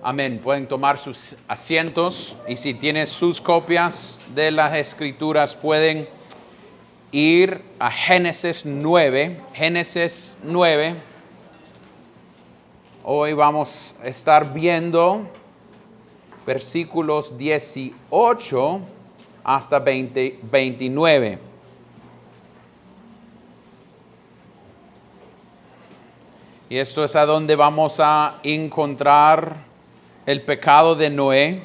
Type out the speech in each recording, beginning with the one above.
Amén. Pueden tomar sus asientos y si tienen sus copias de las Escrituras pueden ir a Génesis 9. Génesis 9. Hoy vamos a estar viendo versículos 18 hasta 29. Y esto es a donde vamos a encontrar el pecado de Noé.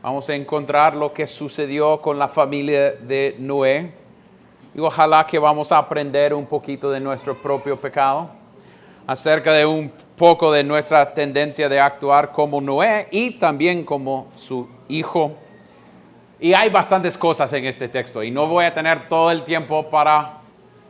Vamos a encontrar lo que sucedió con la familia de Noé. Y ojalá que vamos a aprender un poquito de nuestro propio pecado, acerca de un poco de nuestra tendencia de actuar como Noé y también como su hijo. Y hay bastantes cosas en este texto y no voy a tener todo el tiempo para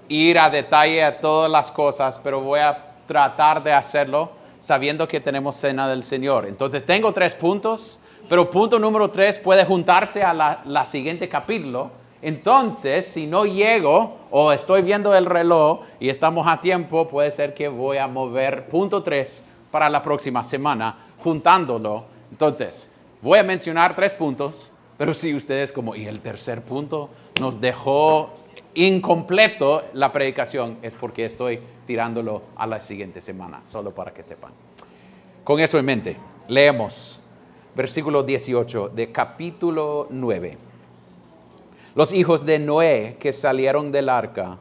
ir a detalle a todas las cosas, pero voy a tratar de hacerlo sabiendo que tenemos cena del Señor. Entonces tengo 3 puntos, pero punto número 3 puede juntarse a la siguiente capítulo. Entonces, si no llego o estoy viendo el reloj y estamos a tiempo, puede ser que voy a mover punto 3 para la próxima semana, juntándolo. Entonces, voy a mencionar 3 puntos, pero si ustedes y el tercer punto nos dejó incompleto la predicación, es porque estoy tirándolo a la siguiente semana, solo para que sepan. Con eso en mente, leemos versículo 18 de capítulo 9. Los hijos de Noé que salieron del arca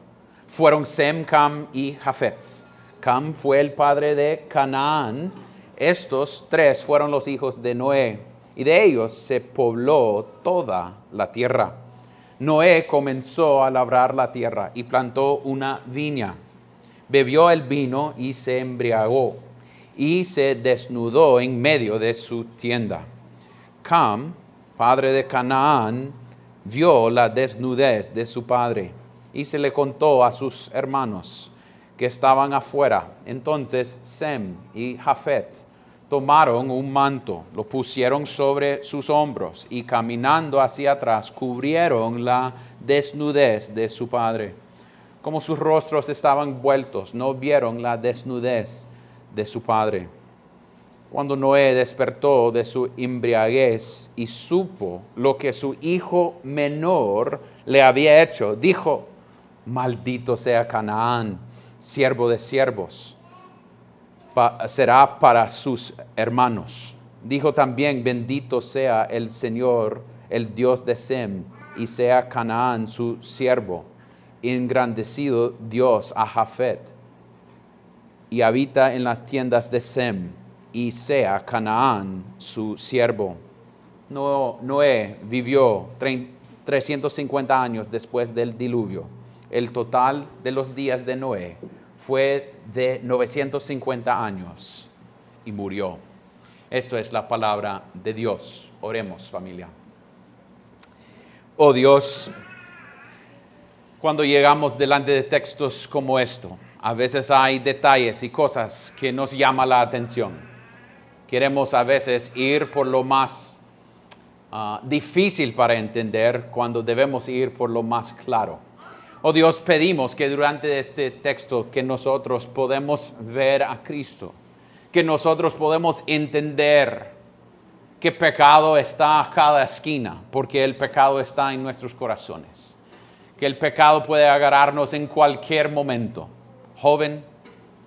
fueron Sem, Cam y Jafet. Cam fue el padre de Canaán. Estos 3 fueron los hijos de Noé, y de ellos se pobló toda la tierra. Noé comenzó a labrar la tierra y plantó una viña. Bebió el vino y se embriagó, y se desnudó en medio de su tienda. Cam, padre de Canaán, vio la desnudez de su padre y se le contó a sus hermanos que estaban afuera. Entonces Sem y Jafet tomaron un manto, lo pusieron sobre sus hombros y caminando hacia atrás cubrieron la desnudez de su padre. Como sus rostros estaban vueltos, no vieron la desnudez de su padre. Cuando Noé despertó de su embriaguez y supo lo que su hijo menor le había hecho, dijo: maldito sea Canaán, siervo de siervos, será para sus hermanos. Dijo también: bendito sea el Señor, el Dios de Sem, y sea Canaán su siervo. Engrandecido Dios a Jafet, y habita en las tiendas de Sem, y sea Canaán su siervo. Noé vivió 350 años después del diluvio. El total de los días de Noé fue de 950 años y murió. Esto es la palabra de Dios. Oremos, familia. Oh Dios, cuando llegamos delante de textos como esto, a veces hay detalles y cosas que nos llaman la atención. Queremos a veces ir por lo más difícil para entender cuando debemos ir por lo más claro. Oh Dios, pedimos que durante este texto que nosotros podemos ver a Cristo, que nosotros podemos entender que pecado está a cada esquina, porque el pecado está en nuestros corazones, que el pecado puede agarrarnos en cualquier momento, joven,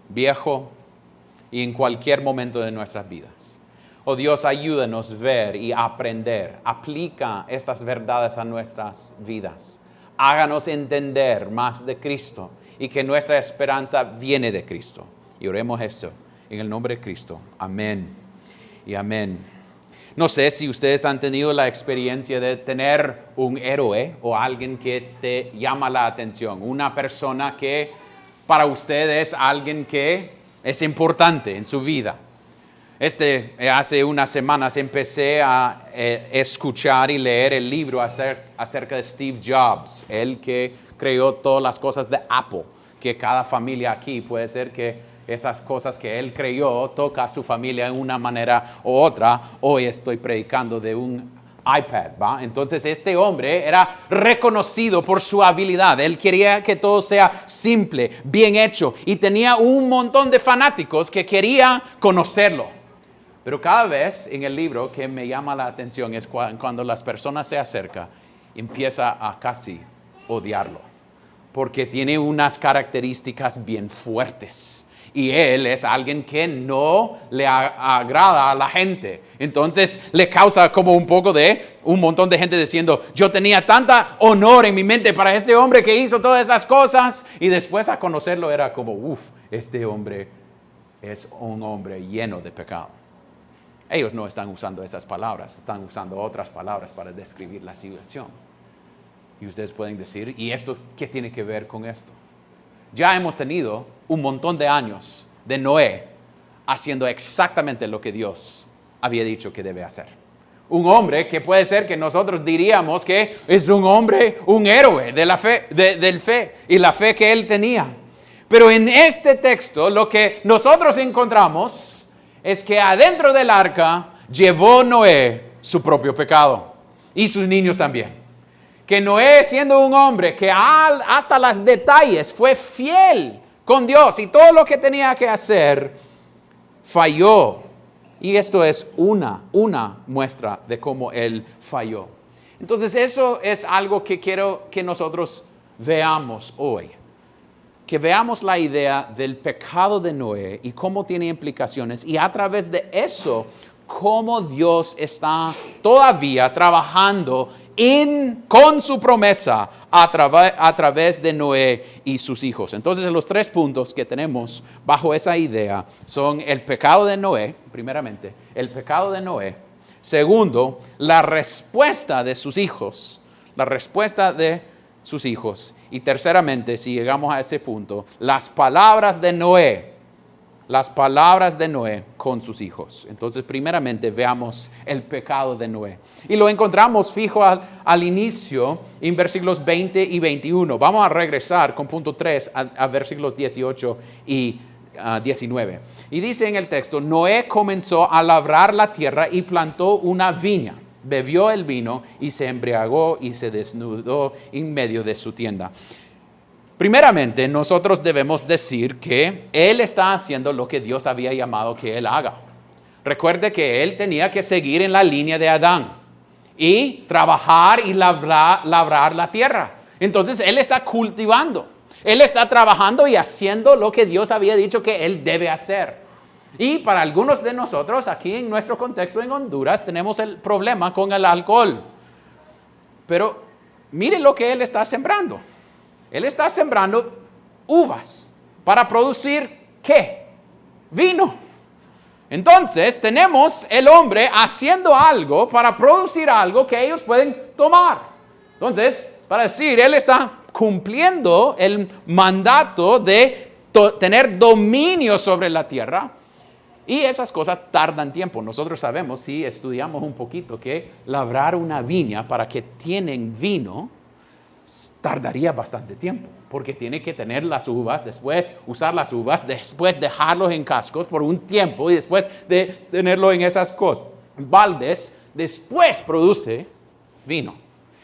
viejo, y en cualquier momento de nuestras vidas. Oh Dios, ayúdanos a ver y aprender. Aplica estas verdades a nuestras vidas. Háganos entender más de Cristo y que nuestra esperanza viene de Cristo. Y oremos esto en el nombre de Cristo. Amén y amén. No sé si ustedes han tenido la experiencia de tener un héroe o alguien que te llama la atención. Una persona que para ustedes es alguien que es importante en su vida. Hace unas semanas empecé a escuchar y leer el libro acerca de Steve Jobs, el que creó todas las cosas de Apple, que cada familia aquí puede ser que esas cosas que él creyó toca a su familia en una manera u otra. Hoy estoy predicando de un iPad, ¿va? Entonces este hombre era reconocido por su habilidad. Él quería que todo sea simple, bien hecho, y tenía un montón de fanáticos que querían conocerlo. Pero cada vez en el libro que me llama la atención es cuando las personas se acercan, empieza a casi odiarlo, porque tiene unas características bien fuertes. Y él es alguien que no le agrada a la gente. Entonces le causa como un montón de gente diciendo, yo tenía tanta honor en mi mente para este hombre que hizo todas esas cosas. Y después a conocerlo era como, este hombre es un hombre lleno de pecado. Ellos no están usando esas palabras, están usando otras palabras para describir la situación. Y ustedes pueden decir, ¿y esto qué tiene que ver con esto? Ya hemos tenido un montón de años de Noé haciendo exactamente lo que Dios había dicho que debe hacer. Un hombre que puede ser que nosotros diríamos que es un hombre, un héroe de la fe, del fe y la fe que él tenía. Pero en este texto lo que nosotros encontramos es que adentro del arca llevó Noé su propio pecado y sus niños también. Que Noé, siendo un hombre que hasta los detalles fue fiel con Dios y todo lo que tenía que hacer, falló. Y esto es una muestra de cómo él falló. Entonces eso es algo que quiero que nosotros veamos hoy. Que veamos la idea del pecado de Noé y cómo tiene implicaciones. Y a través de eso, cómo Dios está todavía trabajando con su promesa a través de Noé y sus hijos. Entonces, los 3 puntos que tenemos bajo esa idea son el pecado de Noé, primeramente, el pecado de Noé. Segundo, la respuesta de sus hijos, Y terceramente, si llegamos a ese punto, las palabras de Noé con sus hijos. Entonces, primeramente, veamos el pecado de Noé. Y lo encontramos fijo al inicio en versículos 20 y 21. Vamos a regresar con punto 3 a versículos 18 y 19. Y dice en el texto, Noé comenzó a labrar la tierra y plantó una viña. Bebió el vino y se embriagó y se desnudó en medio de su tienda. Primeramente, nosotros debemos decir que él está haciendo lo que Dios había llamado que él haga. Recuerde que él tenía que seguir en la línea de Adán y trabajar y labrar la tierra. Entonces, él está cultivando. Él está trabajando y haciendo lo que Dios había dicho que él debe hacer. Y para algunos de nosotros, aquí en nuestro contexto en Honduras, tenemos el problema con el alcohol. Pero mire lo que él está sembrando. Él está sembrando uvas para producir, ¿qué? Vino. Entonces, tenemos el hombre haciendo algo para producir algo que ellos pueden tomar. Entonces, para decir, él está cumpliendo el mandato de tener dominio sobre la tierra. Y esas cosas tardan tiempo. Nosotros sabemos, si estudiamos un poquito, que labrar una viña para que tienen vino tardaría bastante tiempo, porque tiene que tener las uvas, después usar las uvas, después dejarlos en cascos por un tiempo y después de tenerlo en esas cosas, baldes, después produce vino.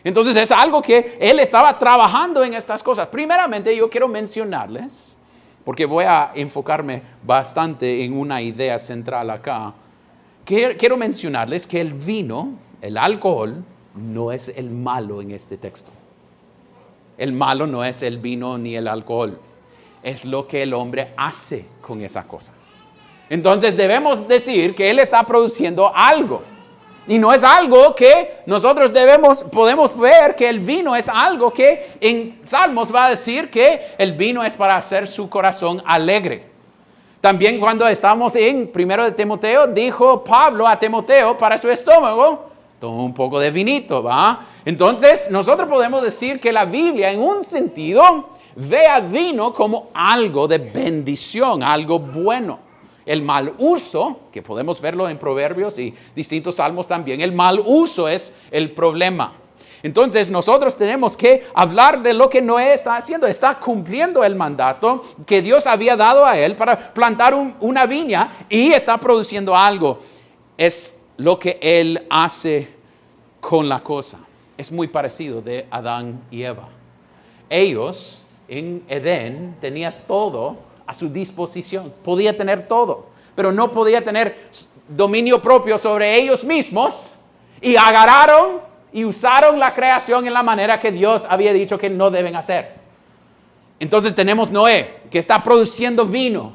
Entonces es algo que él estaba trabajando en estas cosas. Primeramente yo quiero mencionarles, porque voy a enfocarme bastante en una idea central acá, quiero mencionarles que el vino, el alcohol, no es el malo en este texto. El malo no es el vino ni el alcohol, es lo que el hombre hace con esa cosa. Entonces debemos decir que él está produciendo algo. Y no es algo que nosotros podemos ver que el vino es algo que en Salmos va a decir que el vino es para hacer su corazón alegre. También cuando estamos en 1 de Timoteo, dijo Pablo a Timoteo para su estómago, toma un poco de vinito, ¿va? Entonces, nosotros podemos decir que la Biblia, en un sentido, ve a vino como algo de bendición, algo bueno. El mal uso, que podemos verlo en Proverbios y distintos salmos también, el mal uso es el problema. Entonces, nosotros tenemos que hablar de lo que Noé está haciendo. Está cumpliendo el mandato que Dios había dado a él para plantar una viña y está produciendo algo. Es lo que él hace con la cosa. Es muy parecido de Adán y Eva. Ellos en Edén tenían todo a su disposición. Podía tener todo, pero no podía tener dominio propio sobre ellos mismos y agarraron y usaron la creación en la manera que Dios había dicho que no deben hacer. Entonces tenemos Noé, que está produciendo vino.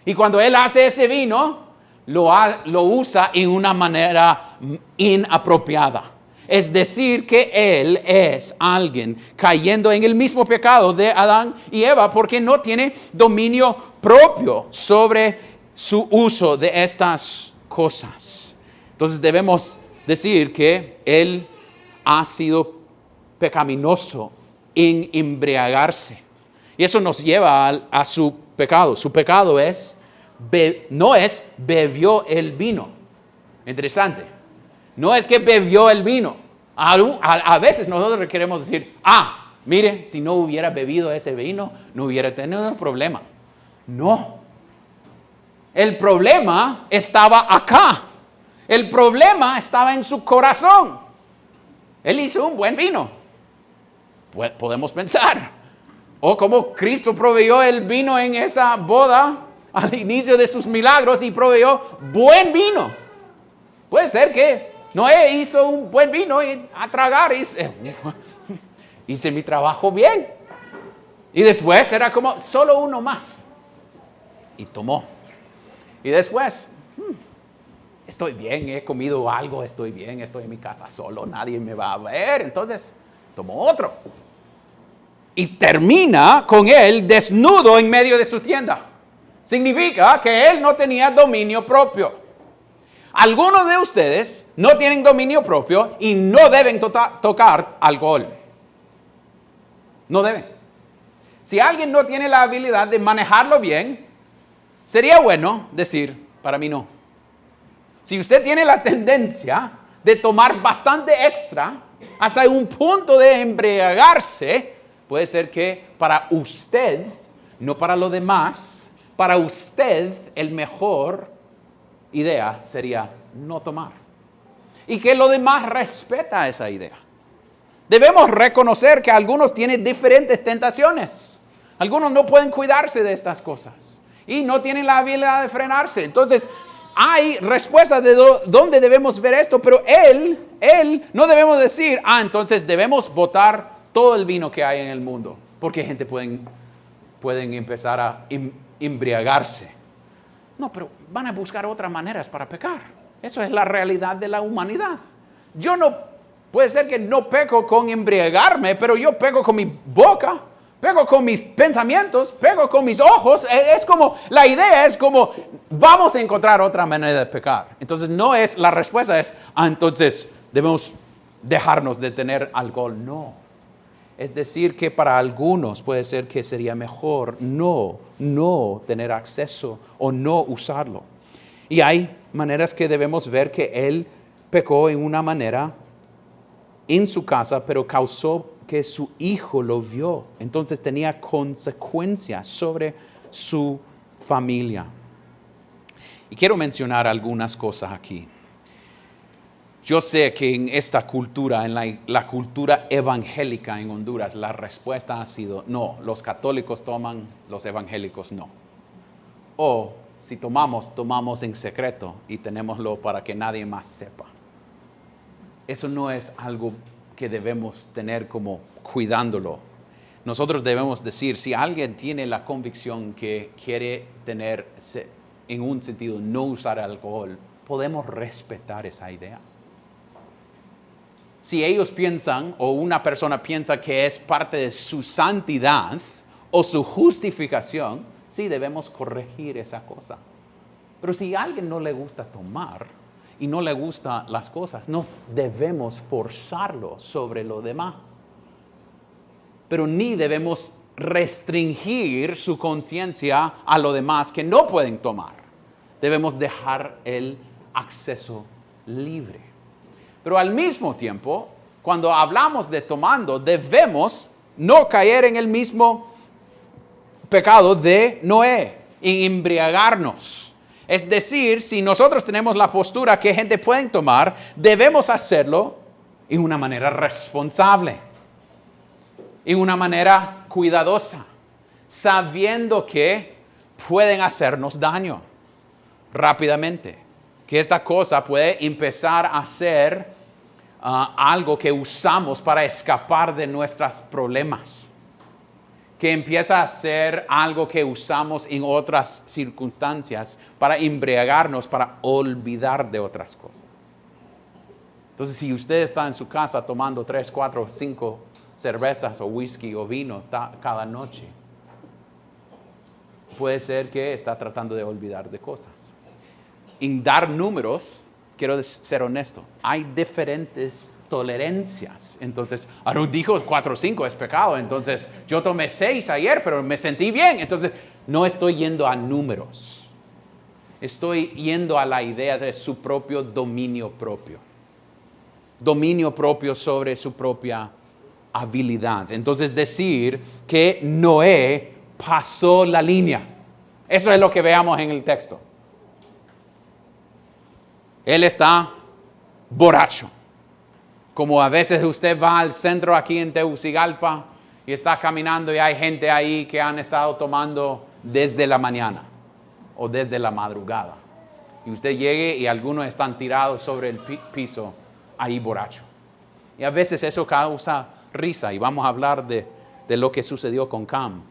Y cuando él hace este vino, lo usa en una manera inapropiada. Es decir, que él es alguien cayendo en el mismo pecado de Adán y Eva porque no tiene dominio propio sobre su uso de estas cosas. Entonces debemos decir que él ha sido pecaminoso en embriagarse. Y eso nos lleva a su pecado. Su pecado no es bebió el vino. Interesante. No es que bebió el vino. A veces nosotros queremos decir, mire, si no hubiera bebido ese vino, no hubiera tenido un problema. No. El problema estaba acá. El problema estaba en su corazón. Él hizo un buen vino. Podemos pensar. O como Cristo proveyó el vino en esa boda al inicio de sus milagros y proveyó buen vino. Puede ser que Noé hizo un buen vino y a tragar hice mi trabajo bien. Y después era como solo uno más. Y tomó. Y después, estoy bien, he comido algo, estoy bien, estoy en mi casa solo, nadie me va a ver. Entonces, tomó otro. Y termina con él desnudo en medio de su tienda. Significa que él no tenía dominio propio. Algunos de ustedes no tienen dominio propio y no deben tocar alcohol. No deben. Si alguien no tiene la habilidad de manejarlo bien, sería bueno decir, para mí no. Si usted tiene la tendencia de tomar bastante extra hasta un punto de embriagarse, puede ser que para usted, no para los demás, para usted el mejor idea sería no tomar. Y que los demás respeta esa idea. Debemos reconocer que algunos tienen diferentes tentaciones. Algunos no pueden cuidarse de estas cosas. Y no tienen la habilidad de frenarse. Entonces, hay respuestas de dónde debemos ver esto. Pero él no debemos decir, entonces debemos botar todo el vino que hay en el mundo. Porque gente pueden empezar a embriagarse. No, pero van a buscar otras maneras para pecar. Eso es la realidad de la humanidad. Puede ser que no peco con embriagarme, pero yo peco con mi boca, peco con mis pensamientos, peco con mis ojos. La idea es como, vamos a encontrar otra manera de pecar. Entonces la respuesta es, entonces debemos dejarnos de tener alcohol. No. Es decir, que para algunos puede ser que sería mejor no tener acceso o no usarlo. Y hay maneras que debemos ver que él pecó en una manera en su casa, pero causó que su hijo lo vio. Entonces tenía consecuencias sobre su familia. Y quiero mencionar algunas cosas aquí. Yo sé que en esta cultura, en la cultura evangélica en Honduras, la respuesta ha sido no, los católicos toman, los evangélicos no. O si tomamos en secreto y tenemoslo para que nadie más sepa. Eso no es algo que debemos tener como cuidándolo. Nosotros debemos decir, si alguien tiene la convicción que quiere tener, en un sentido, no usar alcohol, podemos respetar esa idea. Si ellos piensan o una persona piensa que es parte de su santidad o su justificación, sí debemos corregir esa cosa. Pero si a alguien no le gusta tomar y no le gustan las cosas, no debemos forzarlo sobre lo demás. Pero ni debemos restringir su conciencia a lo demás que no pueden tomar. Debemos dejar el acceso libre. Pero al mismo tiempo, cuando hablamos de tomando, debemos no caer en el mismo pecado de Noé, en embriagarnos. Es decir, si nosotros tenemos la postura que gente puede tomar, debemos hacerlo en una manera responsable, en una manera cuidadosa, sabiendo que pueden hacernos daño rápidamente. que esta cosa puede empezar a ser algo que usamos para escapar de nuestros problemas. Que empieza a ser algo que usamos en otras circunstancias para embriagarnos, para olvidar de otras cosas. Entonces, si usted está en su casa tomando 3, 4, 5 cervezas o whisky o vino cada noche, puede ser que está tratando de olvidar de cosas. En dar números, quiero ser honesto, hay diferentes tolerancias. Entonces, Aarón dijo 4 o 5 es pecado. Entonces, yo tomé 6 ayer, pero me sentí bien. Entonces, no estoy yendo a números. Estoy yendo a la idea de su propio dominio propio. Dominio propio sobre su propia habilidad. Entonces, decir que Noé pasó la línea. Eso es lo que veamos en el texto. Él está borracho. Como a veces usted va al centro aquí en Tegucigalpa y está caminando y hay gente ahí que han estado tomando desde la mañana o desde la madrugada. Y usted llegue y algunos están tirados sobre el piso ahí borracho. Y a veces eso causa risa y vamos a hablar de lo que sucedió con Cam.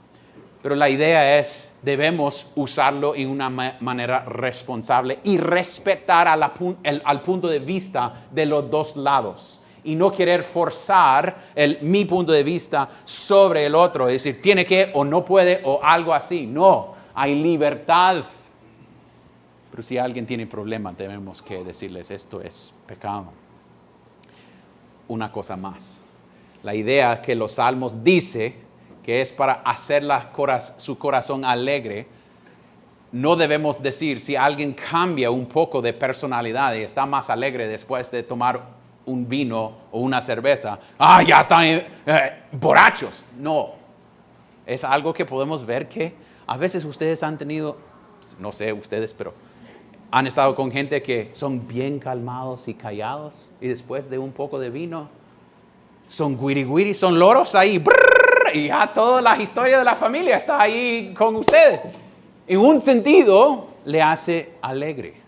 Pero la idea es, debemos usarlo en una manera responsable y respetar al punto de vista de los dos lados. Y no querer forzar mi punto de vista sobre el otro. Es decir, tiene que o no puede o algo así. No, hay libertad. Pero si alguien tiene problemas, tenemos que decirles, esto es pecado. Una cosa más. La idea que los salmos dice que es para hacer su corazón alegre, no debemos decir si alguien cambia un poco de personalidad y está más alegre después de tomar un vino o una cerveza, ya están borrachos. No, es algo que podemos ver que a veces ustedes han tenido, no sé ustedes, pero han estado con gente que son bien calmados y callados y después de un poco de vino son guiri, son loros ahí, y ya toda la historia de la familia está ahí con ustedes. En un sentido, le hace alegre.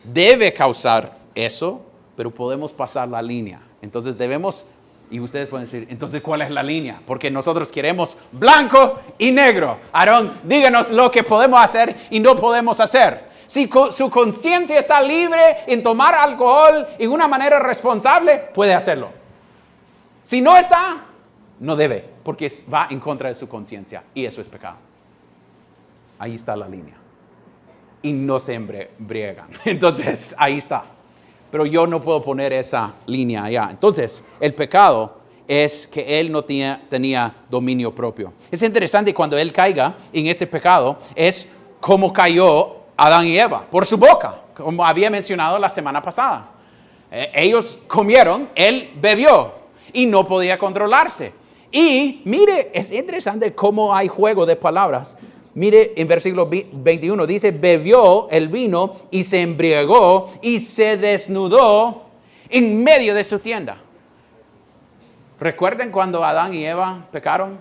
Debe causar eso, pero podemos pasar la línea. Entonces debemos, y ustedes pueden decir, entonces ¿cuál es la línea? Porque nosotros queremos blanco y negro. Aarón, díganos lo que podemos hacer y no podemos hacer. Si su conciencia está libre en tomar alcohol en una manera responsable, puede hacerlo. Si no está, no debe, porque va en contra de su conciencia y eso es pecado. Ahí está la línea. Y no se embriagan. Entonces, ahí está. Pero yo no puedo poner esa línea allá. Entonces, el pecado es que él no tenía dominio propio. Es interesante cuando él caiga en este pecado, es como cayó Adán y Eva, por su boca, como había mencionado la semana pasada. Ellos comieron, él bebió y no podía controlarse. Y mire, es interesante cómo hay juego de palabras. Mire, en versículo 21 dice, bebió el vino y se embriagó y se desnudó en medio de su tienda. ¿Recuerden cuando Adán y Eva pecaron?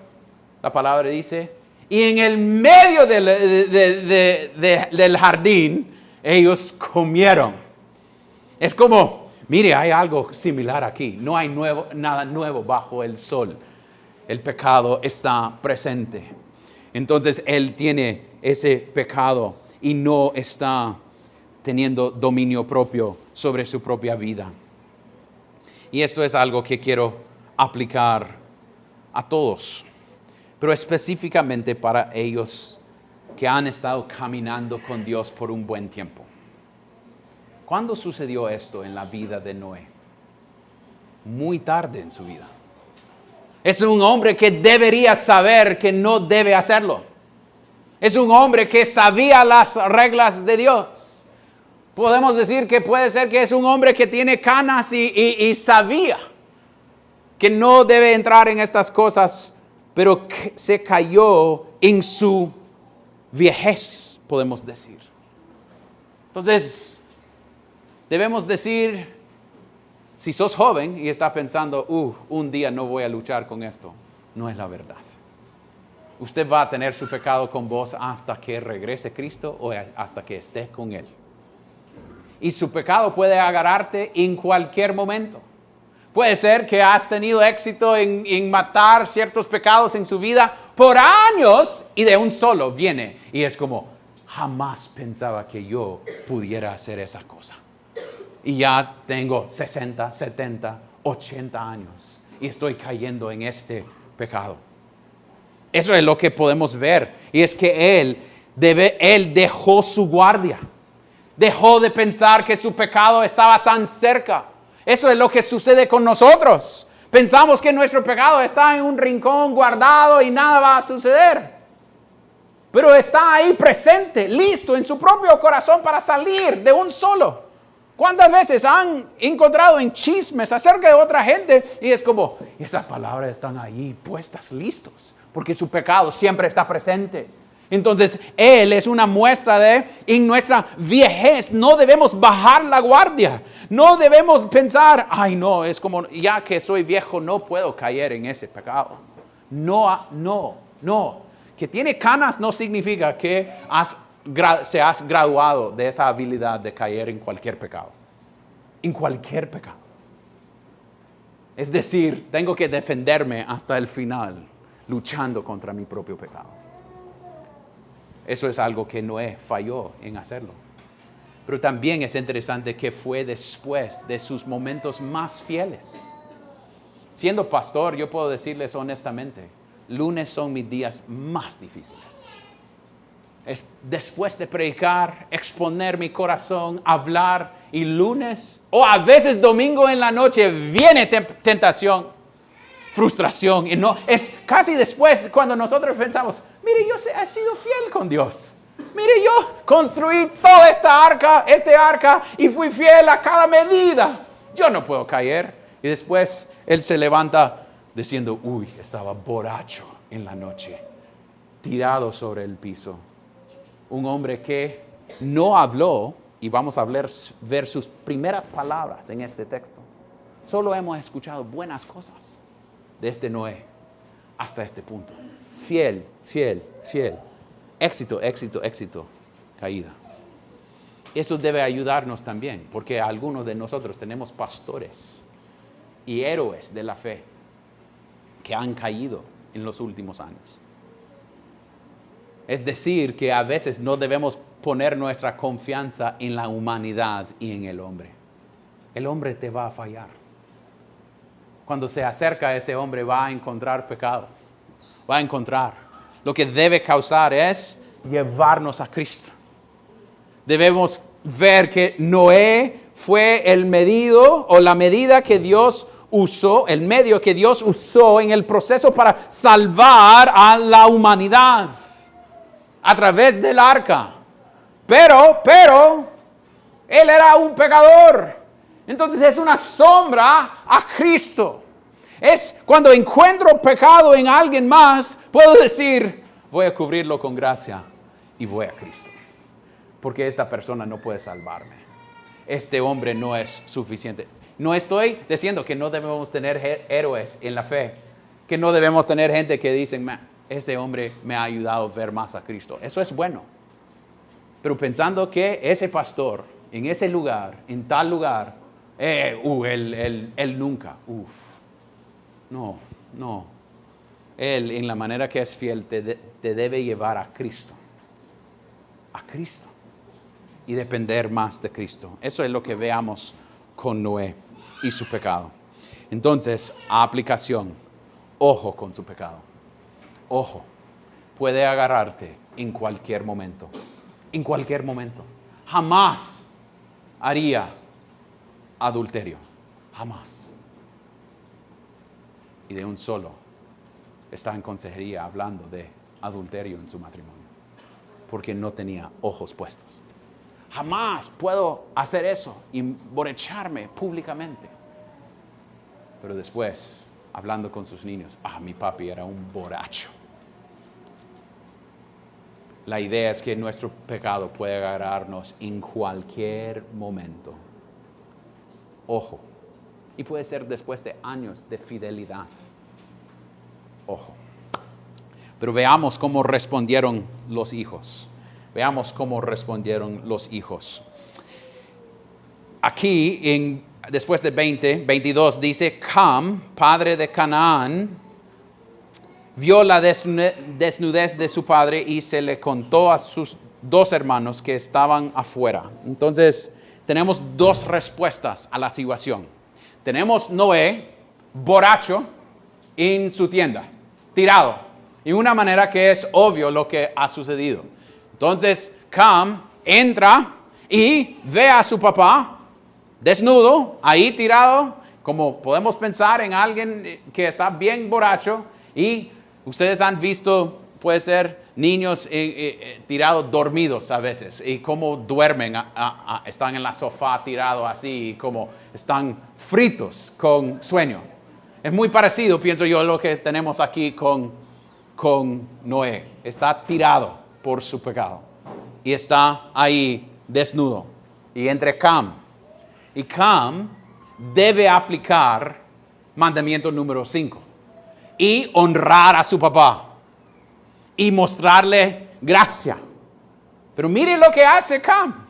La palabra dice, y en el medio del jardín, ellos comieron. Es como, mire, hay algo similar aquí. No hay nada nuevo bajo el sol. El pecado está presente. Entonces, él tiene ese pecado y no está teniendo dominio propio sobre su propia vida. Y esto es algo que quiero aplicar a todos, pero específicamente para ellos que han estado caminando con Dios por un buen tiempo. ¿Cuándo sucedió esto en la vida de Noé? Muy tarde en su vida. Es un hombre que debería saber que no debe hacerlo. Es un hombre que sabía las reglas de Dios. Podemos decir que puede ser que es un hombre que tiene canas y sabía que no debe entrar en estas cosas, pero que se cayó en su viejez, podemos decir. Entonces, debemos decir, si sos joven y estás pensando, un día no voy a luchar con esto, no es la verdad. Usted va a tener su pecado con vos hasta que regrese Cristo o hasta que esté con Él. Y su pecado puede agarrarte en cualquier momento. Puede ser que has tenido éxito en matar ciertos pecados en su vida por años y de un solo viene. Y es como, jamás pensaba que yo pudiera hacer esa cosa. Y ya tengo 60, 70, 80 años y estoy cayendo en este pecado. Eso es lo que podemos ver. Y es que él dejó su guardia. Dejó de pensar que su pecado estaba tan cerca. Eso es lo que sucede con nosotros. Pensamos que nuestro pecado está en un rincón guardado y nada va a suceder. Pero está ahí presente, listo en su propio corazón para salir de un solo. ¿Cuántas veces han encontrado en chismes acerca de otra gente? Y es como, esas palabras están ahí puestas, listos. Porque su pecado siempre está presente. Entonces, Él es una muestra de, en nuestra viejez, no debemos bajar la guardia. No debemos pensar, ay no, es como, ya que soy viejo, no puedo caer en ese pecado. No. Que tiene canas no significa que se has graduado de esa habilidad de caer en cualquier pecado. En cualquier pecado. Es decir, tengo que defenderme hasta el final, luchando contra mi propio pecado. Eso es algo que Noé falló en hacerlo. Pero también es interesante que fue después de sus momentos más fieles. Siendo pastor, yo puedo decirles honestamente, lunes son mis días más difíciles. Es después de predicar, exponer mi corazón, hablar, y lunes, o a veces domingo en la noche, viene tentación, frustración. Y no, es casi después cuando nosotros pensamos, mire, yo he sido fiel con Dios. Mire, yo construí toda este arca, y fui fiel a cada medida. Yo no puedo caer. Y después él se levanta diciendo, estaba borracho en la noche, tirado sobre el piso. Un hombre que no habló, y vamos a ver sus primeras palabras en este texto. Solo hemos escuchado buenas cosas de este Noé hasta este punto. Fiel. Éxito, caída. Eso debe ayudarnos también, porque algunos de nosotros tenemos pastores y héroes de la fe que han caído en los últimos años. Es decir, que a veces no debemos poner nuestra confianza en la humanidad y en el hombre. El hombre te va a fallar. Cuando se acerca a ese hombre va a encontrar pecado. Va a encontrar. Lo que debe causar es llevarnos a Cristo. Debemos ver que Noé fue el medido o la medida que Dios usó, el medio que Dios usó en el proceso para salvar a la humanidad a través del arca. Pero, él era un pecador. Entonces es una sombra a Cristo. Es cuando encuentro pecado en alguien más, puedo decir, voy a cubrirlo con gracia y voy a Cristo. Porque esta persona no puede salvarme. Este hombre no es suficiente. No estoy diciendo que no debemos tener héroes en la fe, que no debemos tener gente que dicen, ese hombre me ha ayudado a ver más a Cristo. Eso es bueno. Pero pensando que ese pastor, en ese lugar, en tal lugar, él nunca, no. Él, en la manera que es fiel, te debe llevar a Cristo. A Cristo. Y depender más de Cristo. Eso es lo que veamos con Noé y su pecado. Entonces, aplicación. Ojo con su pecado. Ojo. Puede agarrarte en cualquier momento. En cualquier momento. Jamás haría adulterio. Jamás. Y de un solo está en consejería hablando de adulterio en su matrimonio. Porque no tenía ojos puestos. Jamás puedo hacer eso y emborracharme públicamente. Pero después, hablando con sus niños, mi papi era un borracho. La idea es que nuestro pecado puede agarrarnos en cualquier momento. Ojo. Y puede ser después de años de fidelidad. Ojo. Pero veamos cómo respondieron los hijos. Veamos cómo respondieron los hijos. aquí, después de 22, dice, Cam, padre de Canaán, vio la desnudez de su padre y se le contó a sus 2 hermanos que estaban afuera. Entonces, tenemos 2 respuestas a la situación. Tenemos Noé, borracho, en su tienda, tirado. Y una manera que es obvio lo que ha sucedido. Entonces, Cam entra y ve a su papá desnudo, ahí tirado, como podemos pensar en alguien que está bien borracho. Y ustedes han visto, puede ser, niños tirados dormidos a veces. Y cómo duermen, están en la sofá tirados así, y como están fritos con sueño. Es muy parecido, pienso yo, a lo que tenemos aquí con Noé. Está tirado por su pecado. Y está ahí desnudo. Y entre Cam. Y Cam debe aplicar mandamiento número 5. Y honrar a su papá. Y mostrarle gracia. Pero mire lo que hace Cam.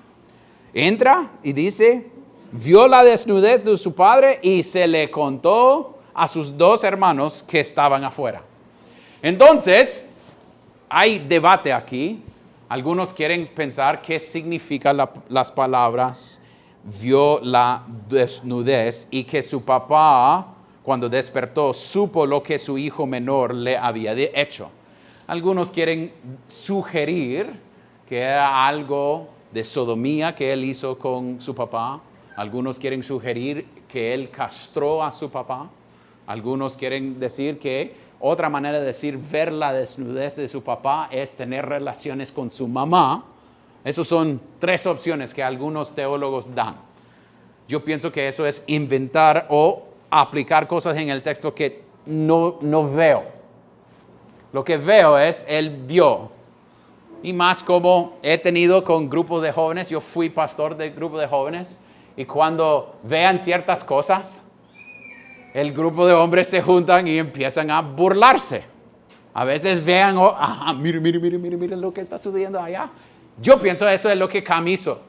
Entra y dice, vio la desnudez de su padre y se le contó a sus 2 hermanos que estaban afuera. Entonces, hay debate aquí. Algunos quieren pensar qué significan las palabras vio la desnudez y que su papá, cuando despertó, supo lo que su hijo menor le había hecho. Algunos quieren sugerir que era algo de sodomía que él hizo con su papá. Algunos quieren sugerir que él castró a su papá. Algunos quieren decir que otra manera de decir ver la desnudez de su papá es tener relaciones con su mamá. Esas son 3 opciones que algunos teólogos dan. Yo pienso que eso es inventar o aplicar cosas en el texto que no veo. Lo que veo es, él vio. Y más como he tenido con grupos de jóvenes, yo fui pastor de grupo de jóvenes, y cuando vean ciertas cosas, el grupo de hombres se juntan y empiezan a burlarse. A veces vean, mire lo que está sucediendo allá. Yo pienso eso es lo que Cam hizo.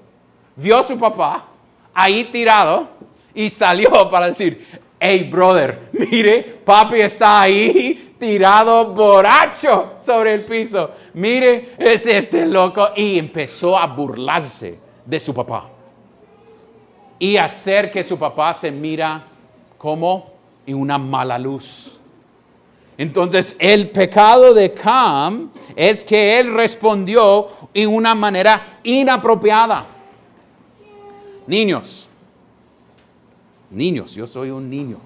Vio a su papá ahí tirado y salió para decir, hey brother, mire, papi está ahí tirado borracho sobre el piso. Mire, es este loco. Y empezó a burlarse de su papá. Y hacer que su papá se mira como en una mala luz. Entonces, el pecado de Cam es que él respondió en una manera inapropiada. Niños, yo soy un niño,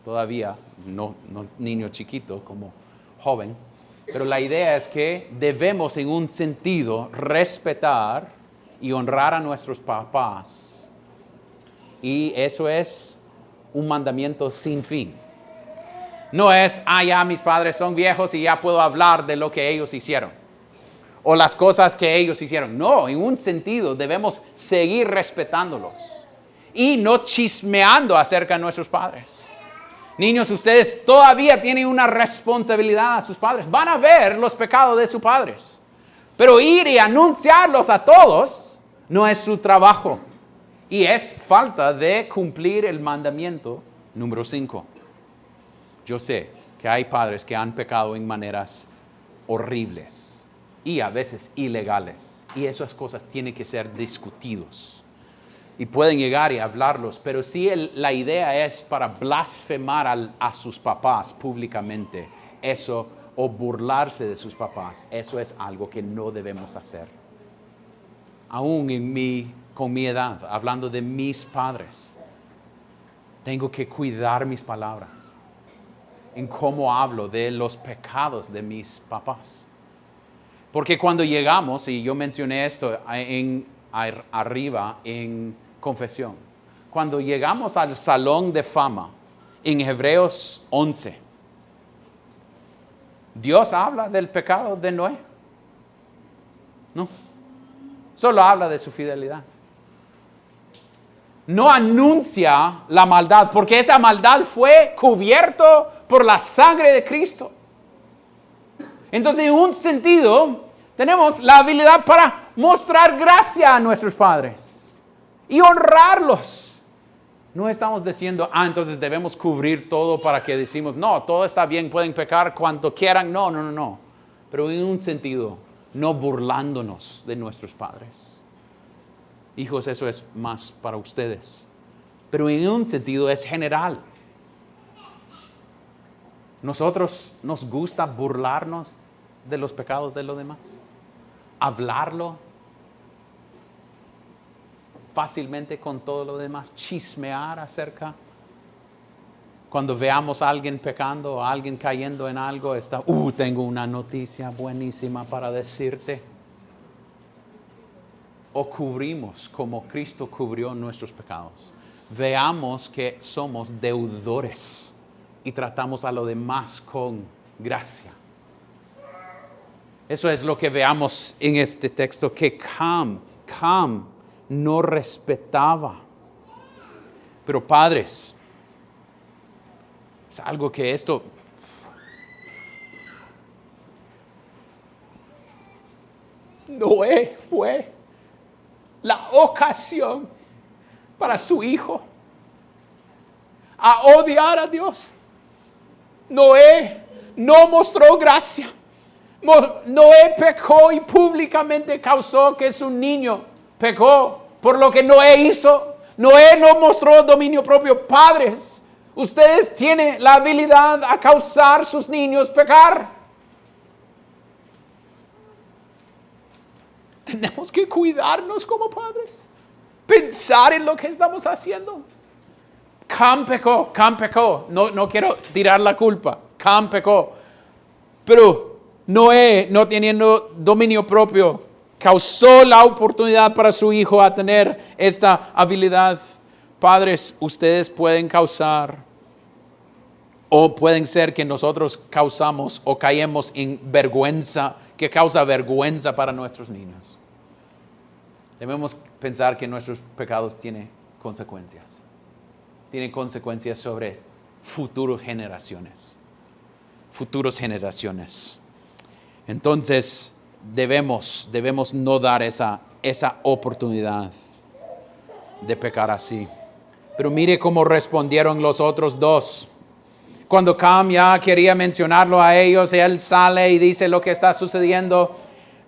todavía no niño chiquito como joven, pero la idea es que debemos en un sentido respetar y honrar a nuestros papás. Y eso es un mandamiento sin fin. No es, ya mis padres son viejos y ya puedo hablar de lo que ellos hicieron. O las cosas que ellos hicieron. No, en un sentido debemos seguir respetándolos. Y no chismeando acerca de nuestros padres. Niños, ustedes todavía tienen una responsabilidad a sus padres. Van a ver los pecados de sus padres. Pero ir y anunciarlos a todos no es su trabajo. Y es falta de cumplir el mandamiento número 5. Yo sé que hay padres que han pecado en maneras horribles y a veces ilegales. Y esas cosas tienen que ser discutidos. Y pueden llegar y hablarlos. Pero si la idea es para blasfemar a sus papás públicamente, eso, o burlarse de sus papás, eso es algo que no debemos hacer. Aún con mi edad, hablando de mis padres, tengo que cuidar mis palabras en cómo hablo de los pecados de mis papás. Porque cuando llegamos, y yo mencioné esto arriba en confesión, cuando llegamos al salón de fama en Hebreos 11, ¿Dios habla del pecado de Noé? No, solo habla de su fidelidad. No anuncia la maldad, porque esa maldad fue cubierto por la sangre de Cristo. Entonces, en un sentido, tenemos la habilidad para mostrar gracia a nuestros padres. y honrarlos. No estamos diciendo, entonces debemos cubrir todo para que decimos, no, todo está bien, pueden pecar cuanto quieran. No. Pero en un sentido, no burlándonos de nuestros padres. Hijos, eso es más para ustedes. Pero en un sentido es general. Nosotros nos gusta burlarnos de los pecados de los demás. Hablarlo fácilmente con todo lo demás. Chismear acerca. Cuando veamos a alguien pecando o a alguien cayendo en algo, tengo una noticia buenísima para decirte. O cubrimos como Cristo cubrió nuestros pecados. Veamos que somos deudores y tratamos a los demás con gracia. Eso es lo que veamos en este texto, que Cam no respetaba. Pero padres, es algo que esto Noé fue la ocasión para su hijo a odiar a Dios. Noé no mostró gracia. Noé pecó y públicamente causó que su niño pecó por lo que Noé hizo. Noé no mostró dominio propio. Padres, ustedes tienen la habilidad a causar sus niños pecar. Tenemos que cuidarnos como padres. Pensar en lo que estamos haciendo. Cam pecó. No quiero tirar la culpa. Cam pecó. Pero Noé, no teniendo dominio propio, causó la oportunidad para su hijo a tener esta habilidad. Padres, ustedes pueden causar, o pueden ser que nosotros causamos o caemos en vergüenza, que causa vergüenza para nuestros niños. Debemos pensar que nuestros pecados tienen consecuencias. Tienen consecuencias sobre futuras generaciones. Entonces, debemos no dar esa oportunidad de pecar así. Pero mire cómo respondieron los otros dos. Cuando Cam ya quería mencionarlo a ellos, él sale y dice lo que está sucediendo.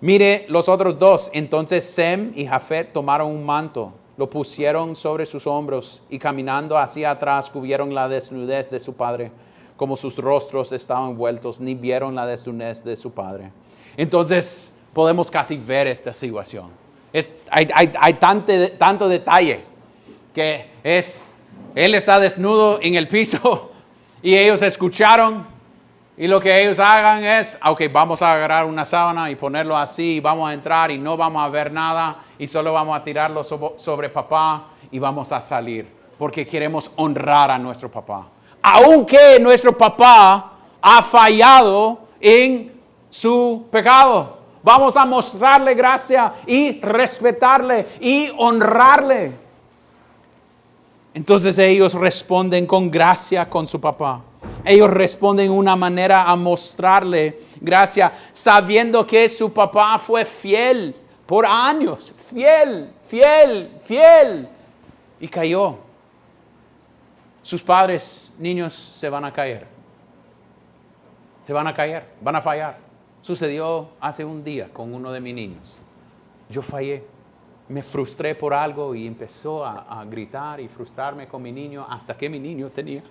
Mire los otros dos. Entonces Sem y Jafet tomaron un manto, lo pusieron sobre sus hombros y caminando hacia atrás cubrieron la desnudez de su padre. Como sus rostros estaban vueltos, ni vieron la desnudez de su padre. Entonces podemos casi ver esta situación. Hay tanto detalle que él está desnudo en el piso y ellos escucharon, y lo que ellos hagan es, vamos a agarrar una sábana y ponerlo así, y vamos a entrar y no vamos a ver nada y solo vamos a tirarlo sobre papá y vamos a salir porque queremos honrar a nuestro papá. Aunque nuestro papá ha fallado en su pecado, vamos a mostrarle gracia y respetarle y honrarle. Entonces ellos responden con gracia con su papá. Ellos responden de una manera a mostrarle gracia, sabiendo que su papá fue fiel por años. Fiel. Y cayó. Sus padres, niños, se van a caer. Van a fallar. Sucedió hace un día con uno de mis niños. Yo fallé. Me frustré por algo y empezó a gritar y frustrarme con mi niño hasta que mi niño tenía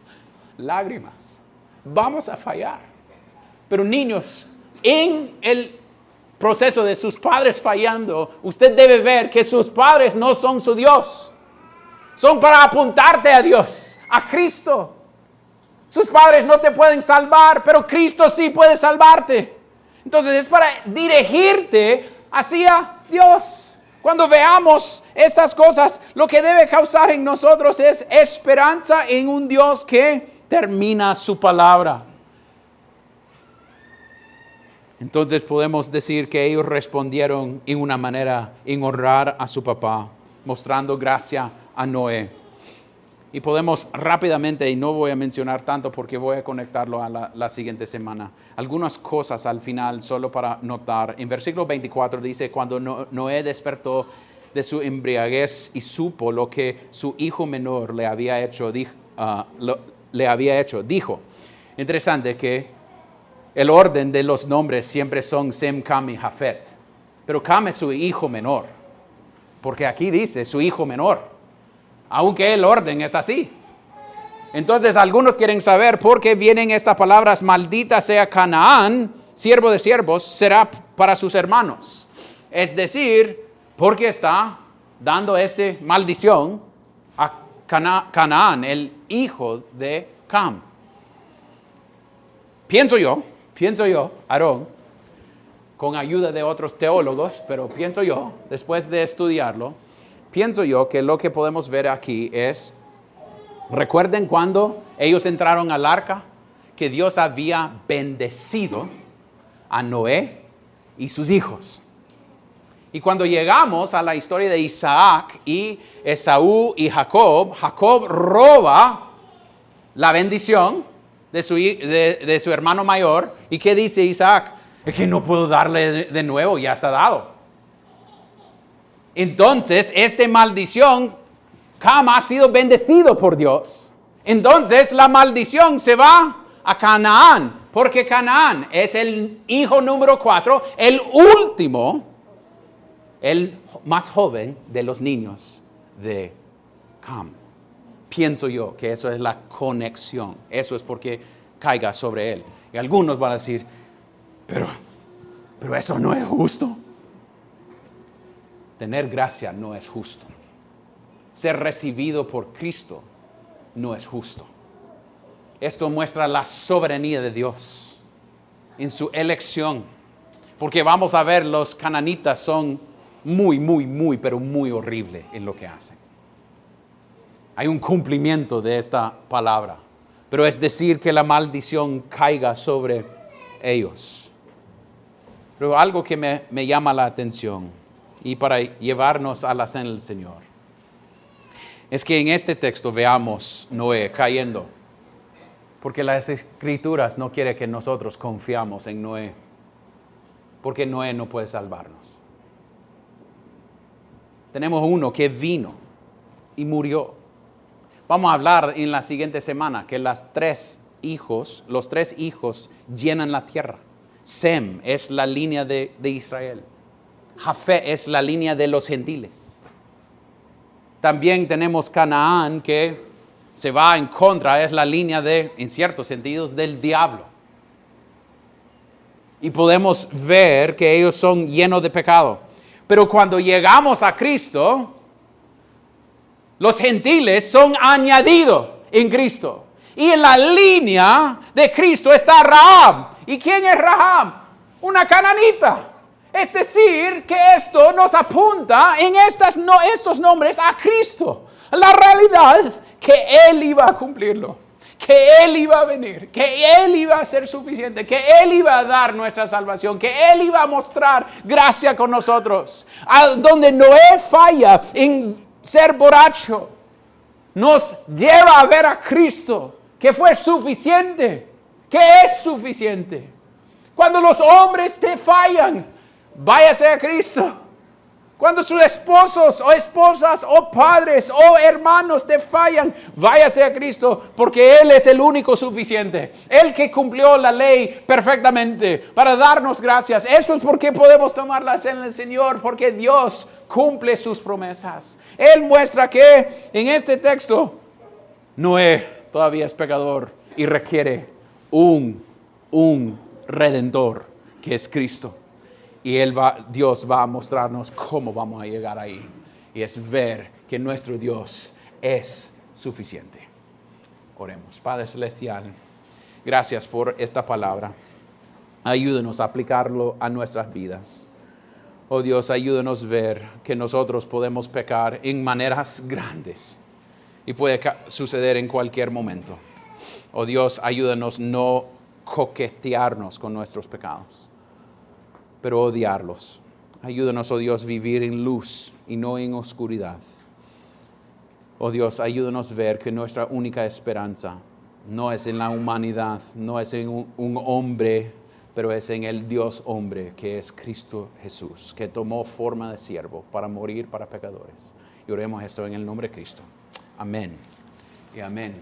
lágrimas. Vamos a fallar. Pero niños, en el proceso de sus padres fallando, usted debe ver que sus padres no son su Dios. Son para apuntarte a Dios, a Cristo. Sus padres no te pueden salvar, pero Cristo sí puede salvarte. Entonces es para dirigirte hacia Dios. Cuando veamos estas cosas, lo que debe causar en nosotros es esperanza en un Dios que termina su palabra. Entonces podemos decir que ellos respondieron en una manera en honrar a su papá, mostrando gracia a Noé. Y podemos rápidamente, y no voy a mencionar tanto porque voy a conectarlo a la siguiente semana, algunas cosas al final solo para notar. En versículo 24 dice, cuando Noé despertó, de su embriaguez y supo lo que su hijo menor le había hecho. Dijo, interesante que el orden de los nombres siempre son Sem, Cam y Jafet. Pero Cam es su hijo menor. Porque aquí dice su hijo menor. Aunque el orden es así. Entonces algunos quieren saber por qué vienen estas palabras. Maldita sea Canaán, siervo de siervos, será para sus hermanos. Es decir, porque está dando esta maldición a Canaán, el hijo de Cam. Pienso yo, Aarón, con ayuda de otros teólogos, pero pienso yo, después de estudiarlo, pienso yo que lo que podemos ver aquí es, recuerden cuando ellos entraron al arca, que Dios había bendecido a Noé y sus hijos. Y cuando llegamos a la historia de Isaac y Esaú y Jacob, Jacob roba la bendición de su hermano mayor. ¿Y qué dice Isaac? Es que no puedo darle de nuevo, ya está dado. Entonces, esta maldición, Cam ha sido bendecido por Dios. Entonces, la maldición se va a Canaán, porque Canaán es el hijo número 4, el último, el más joven de los niños de Cam. Pienso yo que eso es la conexión. Eso es porque caiga sobre él. Y algunos van a decir, pero eso no es justo. Tener gracia no es justo. Ser recibido por Cristo no es justo. Esto muestra la soberanía de Dios en su elección. Porque vamos a ver, los cananitas son pero muy horribles en lo que hacen. Hay un cumplimiento de esta palabra. Pero es decir que la maldición caiga sobre ellos. Pero algo que me llama la atención y para llevarnos a la cena del Señor es que en este texto veamos Noé cayendo. Porque las Escrituras no quieren que nosotros confiamos en Noé. Porque Noé no puede salvarnos. Tenemos uno que vino y murió. Vamos a hablar en la siguiente semana que los tres hijos llenan la tierra. Sem es la línea de Israel. Jafet es la línea de los gentiles. También tenemos Canaán que se va en contra, es la línea en ciertos sentidos, del diablo. Y podemos ver que ellos son llenos de pecado. Pero cuando llegamos a Cristo, los gentiles son añadidos en Cristo. Y en la línea de Cristo está Rahab. ¿Y quién es Rahab? Una cananita. Es decir, que esto nos apunta en estos nombres a Cristo. La realidad que Él iba a cumplirlo. Que Él iba a venir. Que Él iba a ser suficiente. Que Él iba a dar nuestra salvación. Que Él iba a mostrar gracia con nosotros. A donde Noé falla en ser borracho, nos lleva a ver a Cristo, que fue suficiente, que es suficiente. Cuando los hombres te fallan, váyase a Cristo. Cuando sus esposos o esposas o padres o hermanos te fallan, váyase a Cristo, porque Él es el único suficiente. Él que cumplió la ley perfectamente para darnos gracias. Eso es porque podemos tomar la cena del Señor, porque Dios cumple sus promesas. Él muestra que en este texto Noé todavía es pecador y requiere un redentor que es Cristo. Y Dios va a mostrarnos cómo vamos a llegar ahí. Y es ver que nuestro Dios es suficiente. Oremos. Padre Celestial, gracias por esta palabra. Ayúdanos a aplicarlo a nuestras vidas. Oh Dios, ayúdanos a ver que nosotros podemos pecar en maneras grandes. Y puede suceder en cualquier momento. Oh Dios, ayúdanos no coquetearnos con nuestros pecados, pero odiarlos. Ayúdanos, oh Dios, vivir en luz y no en oscuridad. Oh Dios, ayúdanos a ver que nuestra única esperanza no es en la humanidad, no es en un hombre pero es en el Dios hombre que es Cristo Jesús, que tomó forma de siervo para morir para pecadores. Y oremos esto en el nombre de Cristo. Amén y amén.